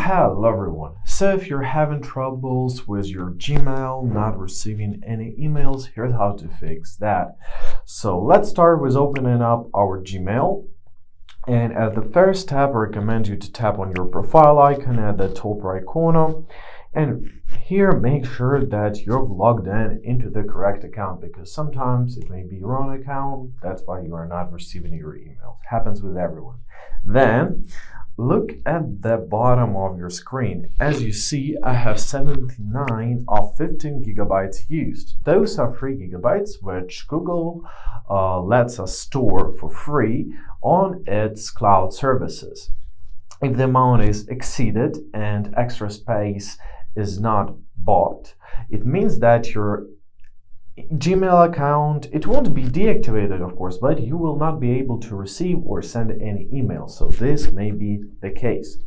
Hello everyone. So if you're having troubles with your Gmail, not receiving any emails, here's how to fix that. So let's start with opening up our Gmail. And at the first tab, I recommend you to tap on your profile icon at the top right corner. And here, make sure that you're logged into the correct account, because sometimes it may be your own account. That's why you are not receiving your emails. Happens with everyone. Then look at the bottom of your screen. As you see, I have 79 of 15 gigabytes used. Those are 3 gigabytes, which Google lets us store for free on its cloud services. If the amount is exceeded and extra space is not bought, it means that your Gmail account, it won't be deactivated, of course, but you will not be able to receive or send any emails. So this may be the case.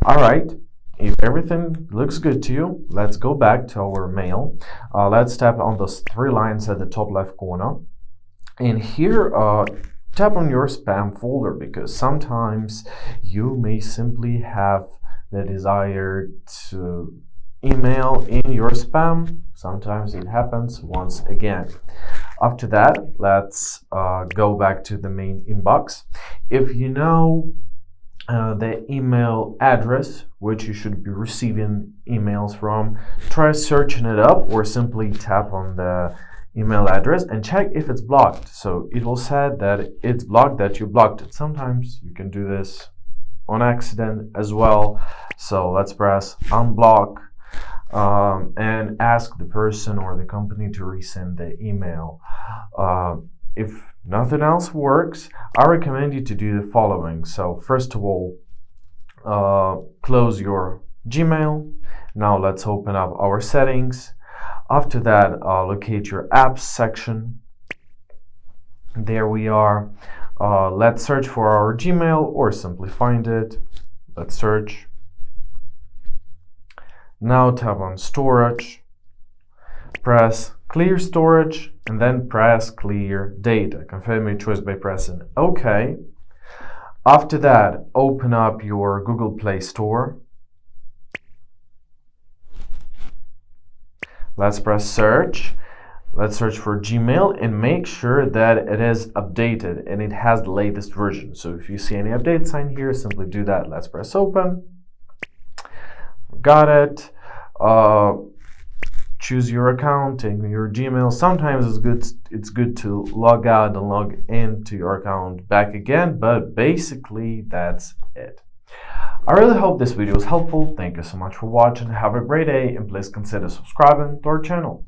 All right, if everything looks good to you, let's go back to our mail. Let's tap on those 3 lines at the top left corner. And here, tap on your spam folder, because sometimes you may simply have the desire to email in your spam. Sometimes it happens once again. After that, let's go back to the main inbox. If you know the email address which you should be receiving emails from, try searching it up, or simply tap on the email address and check if it's blocked. So it will say that it's blocked, that you blocked it. Sometimes you can do this on accident as well. So let's press unblock and ask the person or the company to resend the email. If nothing else works, I recommend you to do the following. So first of all, close your Gmail. Now let's open up our settings. After that, locate your apps section. There we are. Let's search for our Gmail, or simply find it. Let's search. Now tap on storage, press clear storage, and then press clear data. Confirm your choice by pressing OK. After that, open up your Google Play Store. Let's press search. Let's search for Gmail and make sure that it is updated and it has the latest version. So if you see any update sign here, simply do that. Let's press open. Got it. Choose your account and your Gmail. Sometimes it's good to log out and log into your account back again, but basically that's it. I really hope this video was helpful. Thank you so much for watching. Have a great day, and please consider subscribing to our channel.